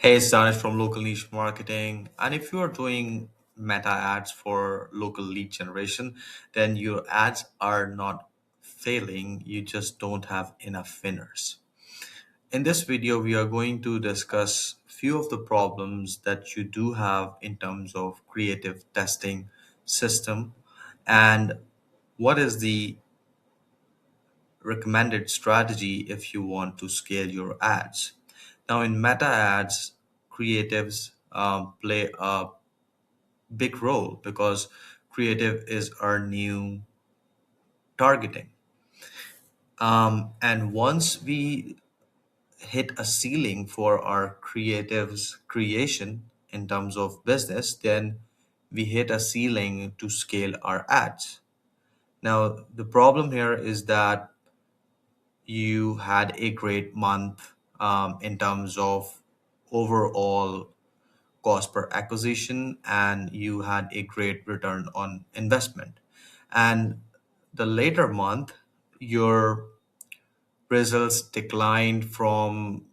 Hey, it's Danish from Local Niche Marketing. And if you are doing meta ads for local lead generation, then your ads are not failing. You just don't have enough winners. In this video, we are going to discuss few of the problems that you do have in terms of creative testing system and what is the recommended strategy if you want to scale your ads. Now, in meta ads, creatives play a big role because creative is our new targeting. And once we hit a ceiling for our creatives creation in terms of business, then we hit a ceiling to scale our ads. Now, the problem here is that you had a great month in terms of overall cost per acquisition and you had a great return on investment. And the later month, your results declined from,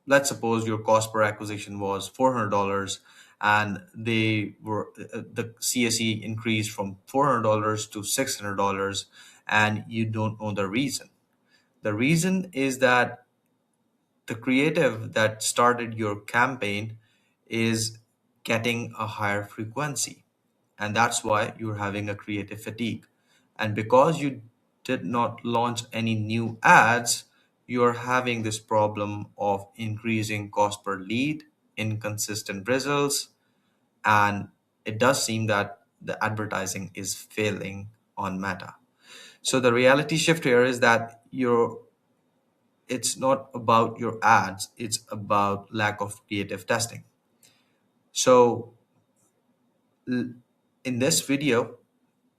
let's suppose your cost per acquisition was $400 and the CSE increased from $400 to $600 and you don't know the reason. The reason is that the creative that started your campaign is getting a higher frequency. And that's why you're having a creative fatigue. And because you did not launch any new ads, you're having this problem of increasing cost per lead, inconsistent results, and it does seem that the advertising is failing on Meta. So the reality shift here is that it's not about your ads, it's about lack of creative testing. So l- in this video,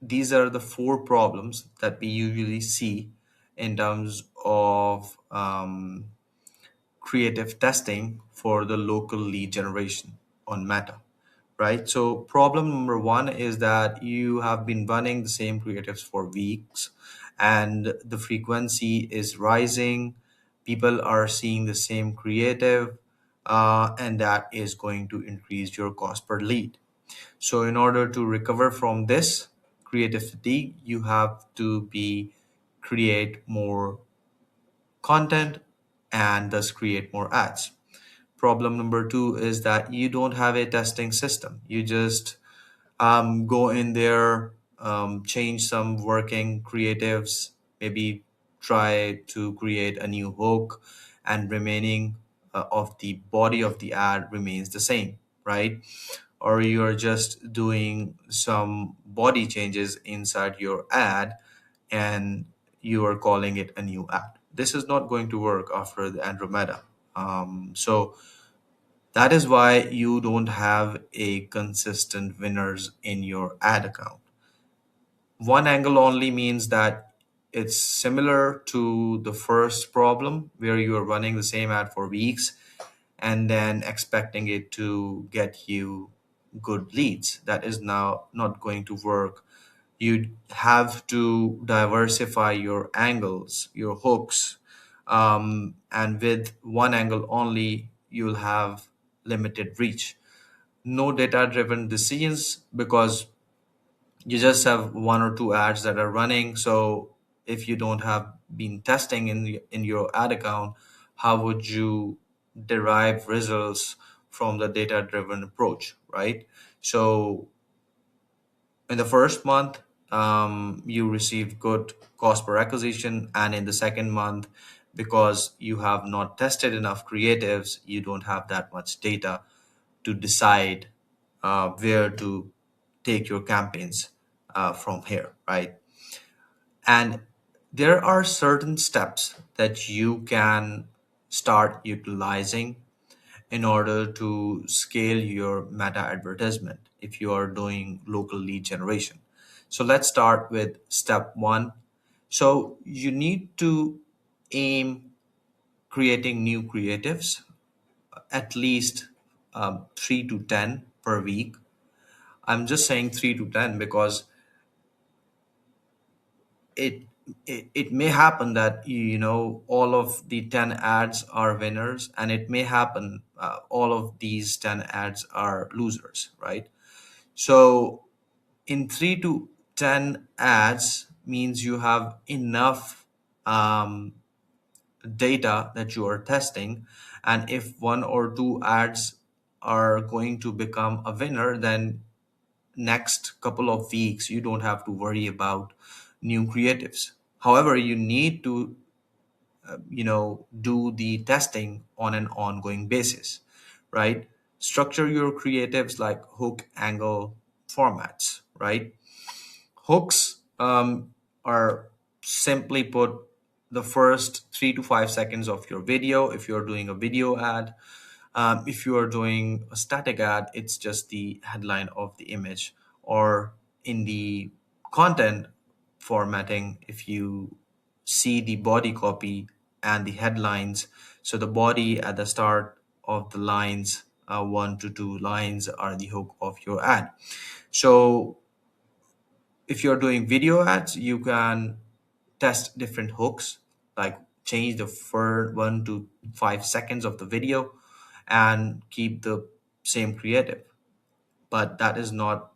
these are the four problems that we usually see in terms of creative testing for the local lead generation on Meta, right? So, problem number one is that you have been running the same creatives for weeks and the frequency is rising. People are seeing the same creative, and that is going to increase your cost per lead. So, in order to recover from this creative fatigue, you have to be create more content and thus create more ads. Problem number two is that you don't have a testing system. You just go in there, change some working creatives, maybe try to create a new hook, and remaining of the body of the ad remains the same, right? Or you're just doing some body changes inside your ad and you are calling it a new ad. This is not going to work after the Andromeda. So that is why you don't have a consistent winners in your ad account. One angle only means that it's similar to the first problem where you are running the same ad for weeks and then expecting it to get you good leads. That is now not going to work. You have to diversify your angles, your hooks, and with one angle only, you'll have limited reach. No data driven decisions because you just have one or two ads that are running. So if you don't have been testing in your ad account, how would you derive results from the data driven approach, right? So in the first month, you receive good cost per acquisition, and in the second month, because you have not tested enough creatives, you don't have that much data to decide where to take your campaigns from here, right? And there are certain steps that you can start utilizing in order to scale your meta advertisement if you are doing local lead generation. So let's start with step one. So you need to aim creating new creatives, at least 3 to 10 per week. I'm just saying 3 to 10 because it it may happen that all of the 10 ads are winners, and it may happen all of these 10 ads are losers, right? So in 3 to 10 ads means you have enough um, data that you are testing. And if one or two ads are going to become a winner, then next couple of weeks you don't have to worry about new creatives. However, you need to do the testing on an ongoing basis, right? Structure your creatives like hook, angle, formats, right? Hooks are, simply put, the first 3 to 5 seconds of your video if you're doing a video ad. If you are doing a static ad, it's just the headline of the image. Or in the content formatting, if you see the body copy and the headlines, so the body at the start of the lines, 1 to 2 lines, are the hook of your ad. So if you're doing video ads, you can test different hooks, like change the first 1 to 5 seconds of the video and keep the same creative. But that is not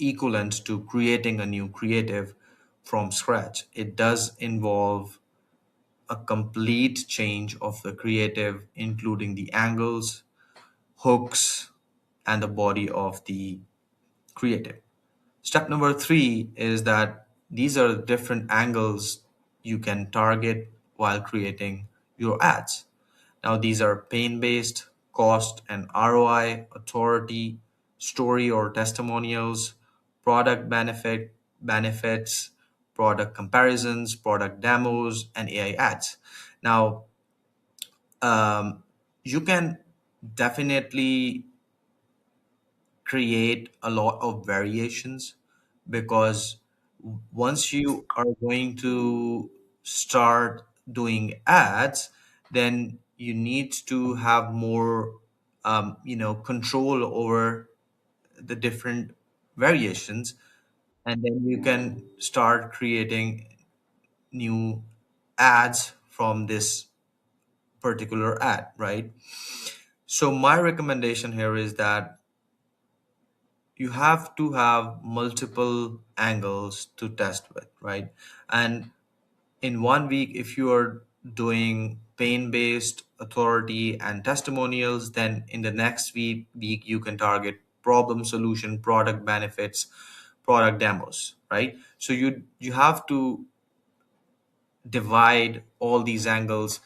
equivalent to creating a new creative from scratch. It does involve a complete change of the creative, including the angles, hooks, and the body of the creative. Step number three is that these are different angles you can target while creating your ads. Now, these are pain based, cost and ROI, authority, story or testimonials, product benefits, product comparisons, product demos, and AI ads. Now, um, you can definitely create a lot of variations, because once you are going to start doing ads, then you need to have more control over the different variations, and then you can start creating new ads from this particular ad, right? So my recommendation here is that you have to have multiple angles to test with, right? And in 1 week, if you are doing pain based, authority, and testimonials, then in the next week you can target problem solution, product benefits, product demos, right? So you have to divide all these angles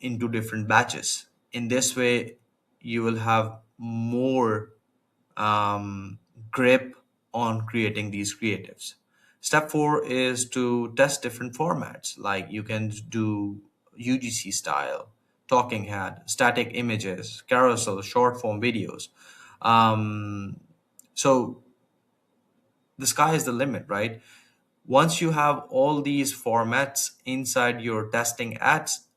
into different batches. In this way, you will have more um, grip on creating these creatives. Step four is to test different formats. Like you can do UGC style, talking head, static images, carousel, short form videos. Um, so the sky is the limit, right? Once you have all these formats inside your testing ads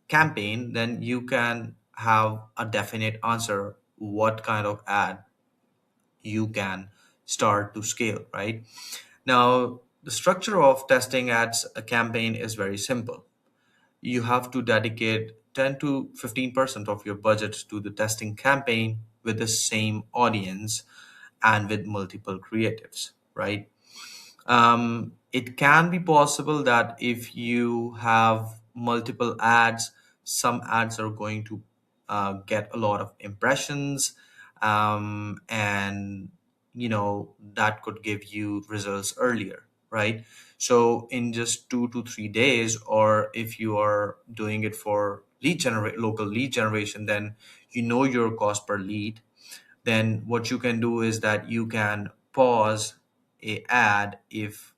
campaign, then you can have a definite answer what kind of ad you can start to scale, right? Now, the structure of testing ads a campaign is very simple. You have to dedicate 10 to 15% of your budget to the testing campaign with the same audience and with multiple creatives, right? It can be possible that if you have multiple ads, some ads are going to get a lot of impressions, and that could give you results earlier, right? So in just 2 to 3 days, or if you are doing it for local lead generation, then your cost per lead. Then what you can do is that you can pause a ad if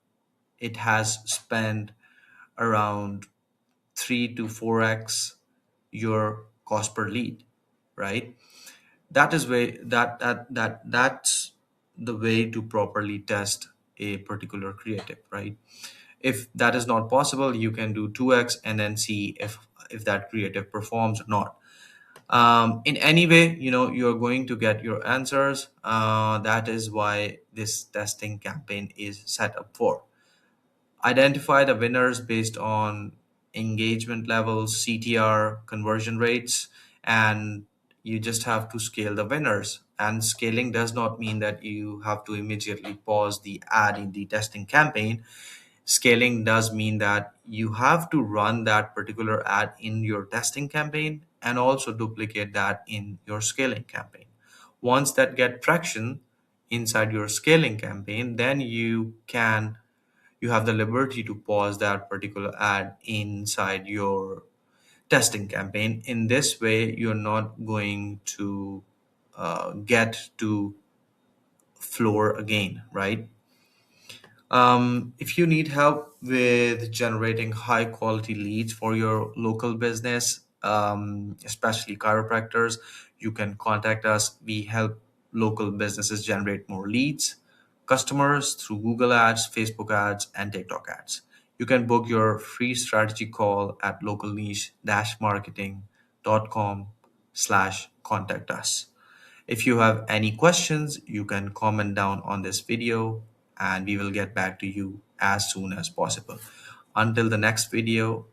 it has spent around 3 to 4x your cost per lead, right? That's the way to properly test a particular creative, right? If that is not possible, you can do 2x and then see if that creative performs or not. In any way, you're going to get your answers. That is why this testing campaign is set up for. Identify the winners based on engagement levels, CTR, conversion rates, and you just have to scale the winners. And scaling does not mean that you have to immediately pause the ad in the testing campaign. Scaling does mean that you have to run that particular ad in your testing campaign and also duplicate that in your scaling campaign. Once that get traction inside your scaling campaign, then you have the liberty to pause that particular ad inside your testing campaign. In this way, you're not going to get to floor again, right? If you need help with generating high quality leads for your local business, especially chiropractors, you can contact us. We help local businesses generate more leads, customers through Google Ads, Facebook ads, and TikTok ads. You can book your free strategy call at localniche-marketing.com/contact us. If you have any questions, you can comment down on this video and we will get back to you as soon as possible. Until the next video,